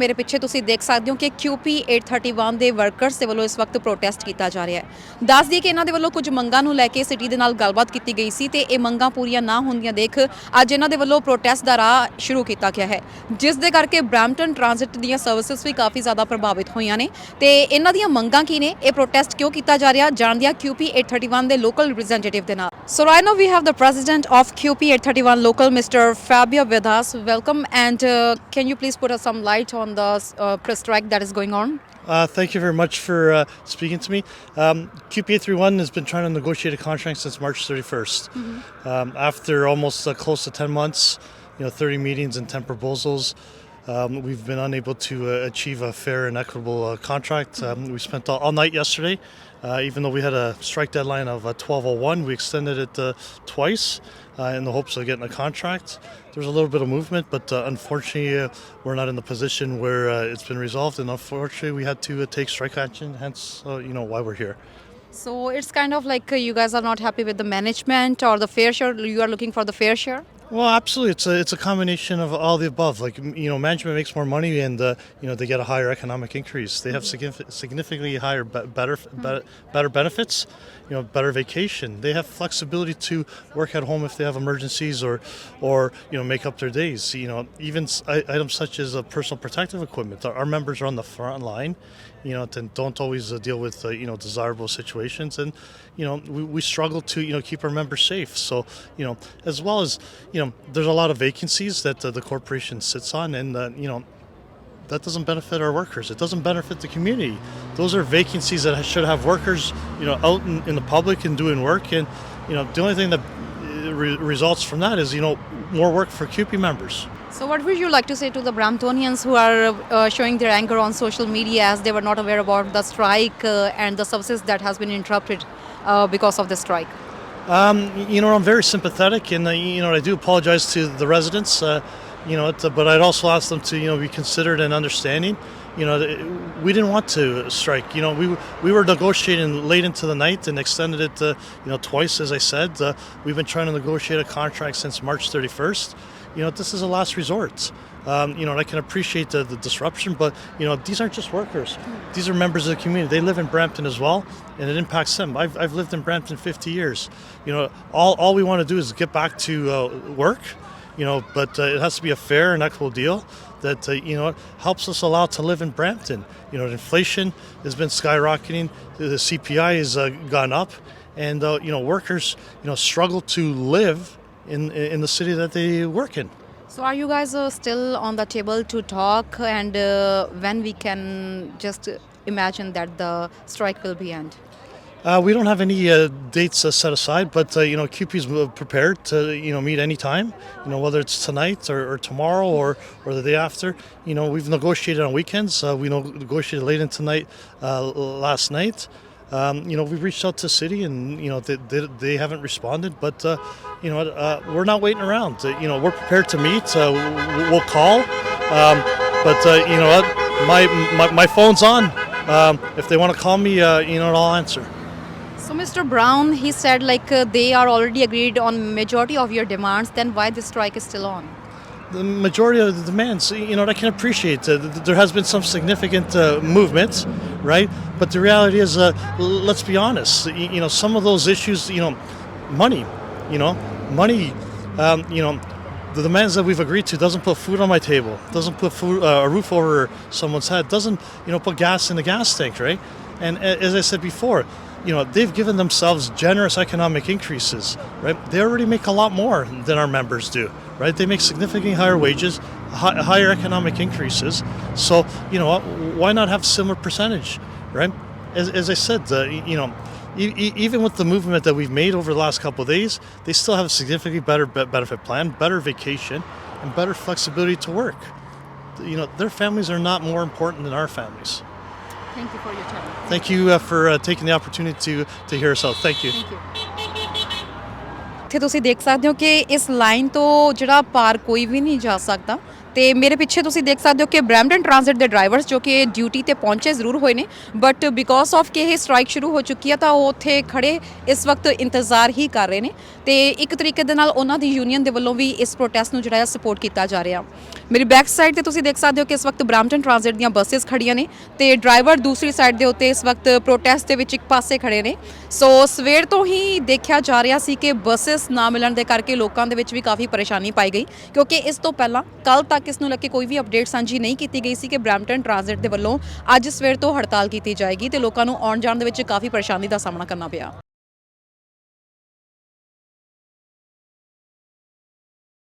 मेरे पिछे तुसीं देख सकते हो कि क्यूपी 831 ਦੇ ਵਰਕਰਸ ਦੇ ਵੱਲੋਂ ਇਸ ਵਕਤ ਪ੍ਰੋਟੈਸਟ ਕੀਤਾ ਜਾ ਰਿਹਾ ਹੈ। ਦੱਸ ਦਈਏ ਕਿ ਇਹਨਾਂ ਦੇ ਵੱਲੋਂ ਕੁਝ ਮੰਗਾਂ ਨੂੰ ਲੈ ਕੇ ਸਿਟੀ ਦੇ ਨਾਲ ਗੱਲਬਾਤ ਕੀਤੀ ਗਈ ਸੀ ਤੇ ਇਹ ਮੰਗਾਂ ਪੂਰੀਆਂ ਨਾ ਹੁੰਦੀਆਂ ਦੇਖ ਅੱਜ ਇਹਨਾਂ ਦੇ ਵੱਲੋਂ ਪ੍ਰੋਟੈਸਟ ਦਾ ਰਾਹ ਸ਼ੁਰੂ ਕੀਤਾ ਗਿਆ ਹੈ, ਜਿਸ ਦੇ ਕਰਕੇ ਬ੍ਰੈਂਪਟਨ ਟ੍ਰਾਂਜ਼ਿਟ ਦੀਆਂ ਸਰਵਿਸਿਜ਼ ਵੀ ਕਾਫੀ ਜ਼ਿਆਦਾ ਪ੍ਰਭਾਵਿਤ ਹੋਈਆਂ ਨੇ ਤੇ ਇਹਨਾਂ ਦੀਆਂ ਮੰਗਾਂ ਕੀ ਨੇ, ਇਹ ਪ੍ਰੋਟੈਸਟ ਕਿਉਂ ਕੀਤਾ ਜਾ ਰਿਹਾ, ਜਾਣਦੇ ਹਾਂ QP 831 ਦੇ ਲੋਕਲ ਰਿਪਰੈਜ਼ੈਂਟੇਟਿਵ ਦੇ ਨਾਲ। So right now we have the president of QP 831 local, Mr. Fabio with us. Welcome, and can you please put us some light on the press strike that is going on? Thank you very much for speaking to me. QP 831 has been trying to negotiate a contract since March 31st. After almost close to 10 months, 30 meetings and 10 proposals, we've been unable to achieve a fair and equitable contract. We spent all night yesterday. Even though we had a strike deadline of 12:01, we extended it twice in the hopes of getting a contract. There was a little bit of movement, but unfortunately we're not in the position where it's been resolved, and unfortunately we had to take strike action, hence why we're here. So it's kind of like you guys are not happy with the management or the fair share, you are looking for the fair share? Well, absolutely. It's a combination of all the above. Like, management makes more money, and they get a higher economic increase. They have significantly higher, better benefits. Better vacation. They have flexibility to work at home if they have emergencies or make up their days. Even items such as personal protective equipment. Our members are on the front line. And don't always deal with desirable situations, and we struggle to keep our members safe. So as well as there's a lot of vacancies that the corporation sits on, and that doesn't benefit our workers. It doesn't benefit the community. Those are vacancies that should have workers out in the public and doing work, and the only thing that results from that is more work for CUPE members. So what would you like to say to the Bramptonians who are showing their anger on social media as they were not aware about the strike and the services that has been interrupted because of the strike? I'm very sympathetic, and I do apologize to the residents. But I'd also ask them to be considerate and understanding. We didn't want to strike. We were negotiating late into the night and extended it twice, as I said. We've been trying to negotiate a contract since March 31st. This is a last resort. I can appreciate the disruption, but these aren't just workers. These are members of the community. They live in Brampton as well, and it impacts them. I've lived in Brampton 50 years. All we want to do is get back to work. But it has to be a fair and equitable deal that helps us allow to live in Brampton. Inflation has been skyrocketing. The CPI has gone up, and workers struggle to live in the city that they work in. So are you guys still on the table to talk, and when we can just imagine that the strike will be end? We don't have any dates set aside, but CUPE is prepared to meet any time. Whether it's tonight or tomorrow or the day after. We've negotiated on weekends. We negotiated late into night last night. We've reached out to city, and they haven't responded. But we're not waiting around. We're prepared to meet. We'll call. But my phone's on. If they want to call me, I'll answer. So Mr. Brown, he said they are already agreed on majority of your demands. Then why the strike is still on? The majority of the demands, I can appreciate. There has been some significant movement, right? But the reality is, let's be honest. Some of those issues, money. The demands that we've agreed to doesn't put food on my table, doesn't put a roof over someone's head, doesn't put gas in the gas tank, right? And as I said before, they've given themselves generous economic increases, right? They already make a lot more than our members do, right? They make significantly higher wages, higher economic increases. So, why not have a similar percentage, right? As I said, even with the movement that we've made over the last couple of days, they still have a significantly better benefit plan, better vacation, and better flexibility to work. Their families are not more important than our families. Thank you for your time. Thank you for taking the opportunity to hear us out. Thank you. ਇੱਥੇ ਤੁਸੀਂ ਦੇਖ ਸਕਦੇ ਹੋ ਕਿ ਇਸ line ਤੋਂ ਜਿਹੜਾ ਪਾਰ ਕੋਈ ਵੀ ਨਹੀਂ ਜਾ ਸਕਦਾ ਤੇ ਮੇਰੇ ਪਿੱਛੇ ਤੁਸੀਂ ਦੇਖ ਸਕਦੇ ਹੋ ਕਿ ਬ੍ਰੈਂਪਟਨ ਟ੍ਰਾਂਜ਼ਿਟ ਦੇ ਡਰਾਈਵਰਸ ਜੋ ਕਿ ਡਿਊਟੀ ਤੇ ਪਹੁੰਚੇ ਜ਼ਰੂਰ ਹੋਏ ਨੇ, ਬਟ ਬਿਕੋਜ਼ ਆਫ ਕਿ ਇਹ ਸਟ੍ਰਾਈਕ ਸ਼ੁਰੂ ਹੋ ਚੁੱਕੀ ਹੈ ਤਾਂ ਉਹ ਉੱਥੇ ਖੜੇ ਇਸ ਵਕਤ ਇੰਤਜ਼ਾਰ ਹੀ ਕਰ ਰਹੇ ਨੇ ਤੇ ਇੱਕ ਤਰੀਕੇ ਦੇ ਨਾਲ ਉਹਨਾਂ ਦੀ ਯੂਨੀਅਨ ਦੇ ਵੱਲੋਂ ਵੀ ਇਸ ਪ੍ਰੋਟੈਸਟ ਨੂੰ ਜਿਹੜਾ ਸਪੋਰਟ ਕੀਤਾ ਜਾ ਰਿਹਾ। ਮੇਰੀ ਬੈਕ ਸਾਈਡ ਤੇ ਤੁਸੀਂ ਦੇਖ ਸਕਦੇ ਹੋ ਕਿ ਇਸ ਵਕਤ ਬ੍ਰੈਂਪਟਨ ਟ੍ਰਾਂਜ਼ਿਟ ਦੀਆਂ ਬੱਸਸ ਖੜੀਆਂ ਨੇ ਤੇ ਡਰਾਈਵਰ ਦੂਸਰੀ ਸਾਈਡ ਦੇ ਉੱਤੇ ਇਸ ਵਕਤ ਪ੍ਰੋਟੈਸਟ ਦੇ ਵਿੱਚ ਇੱਕ ਪਾਸੇ ਖੜੇ ਨੇ। ਸੋ ਸਵੇਰ ਤੋਂ ਹੀ ਦੇਖਿਆ ਜਾ ਰਿਹਾ ਸੀ ਕਿ ਬੱਸਸ ਨਾ ਮਿਲਣ ਦੇ ਕਰਕੇ ਲੋਕਾਂ ਦੇ ਵਿੱਚ ਵੀ ਕਾਫੀ ਪਰੇਸ਼ਾਨੀ ਪਾਈ ਗਈ, ਕਿਉਂਕਿ ਇਸ ਤੋਂ ਪਹਿਲਾਂ ਕੱਲ ਤੱਕ ਇਸ ਨੂੰ ਲੈ ਕੇ ਕੋਈ ਵੀ ਅਪਡੇਟ ਸਾਂਝੀ ਨਹੀਂ ਕੀਤੀ ਗਈ ਸੀ ਕਿ ਬ੍ਰੈਂਪਟਨ ਟ੍ਰਾਂਜ਼ਿਟ ਦੇ ਵੱਲੋਂ ਅੱਜ ਸਵੇਰ ਤੋਂ ਹੜਤਾਲ ਕੀਤੀ ਜਾਏਗੀ ਤੇ ਲੋਕਾਂ ਨੂੰ ਆਉਣ ਜਾਣ ਦੇ ਵਿੱਚ ਕਾਫੀ ਪਰੇਸ਼ਾਨੀ ਦਾ ਸਾਹਮਣਾ ਕਰਨਾ ਪਿਆ।